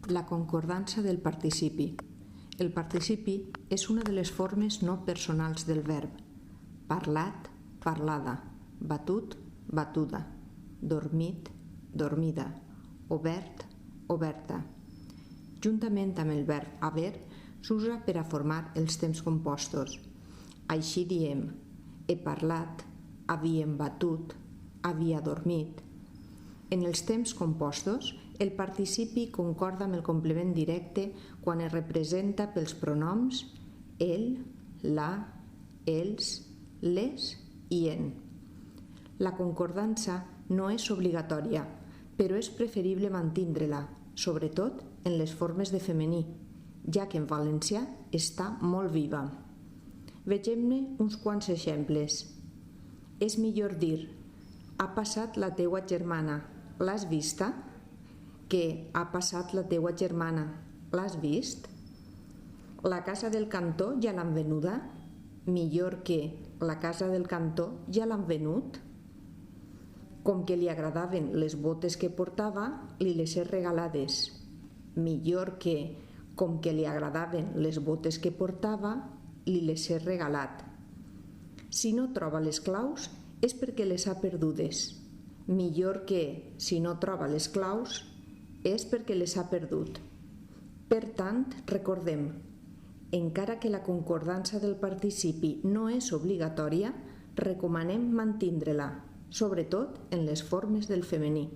La concordança del participi. El participi és una de les formes no personals del verb. Parlat, parlada, batut, batuda, dormit, dormida, obert, oberta. Juntament amb el verb haver, s'usa per a formar els temps compostos. Així diem: he parlat, havíem batut, havia dormit. En els temps compostos, el participi concorda amb el complement directe quan es representa pels pronoms el, la, els, les i en. La concordança no és obligatòria, però és preferible mantindre-la, sobretot en les formes de femení, ja que en valencià està molt viva. Vegem-ne uns quants exemples. És millor dir: ha passat la teua germana, l'has vista? Que ha passat la teua germana, l'has vist? La casa del cantó ja l'han venuda? Millor que la casa del cantó ja l'han venut? Com que li agradaven les botes que portava, li les he regalades. Millor que com que li agradaven les botes que portava, li les he regalat. Si no troba les claus és perquè les ha perdudes. Millor que, si no troba les claus, és perquè les ha perdut. Per tant, recordem, encara que la concordança del participi no és obligatòria, recomanem mantindre-la, sobretot en les formes del femení.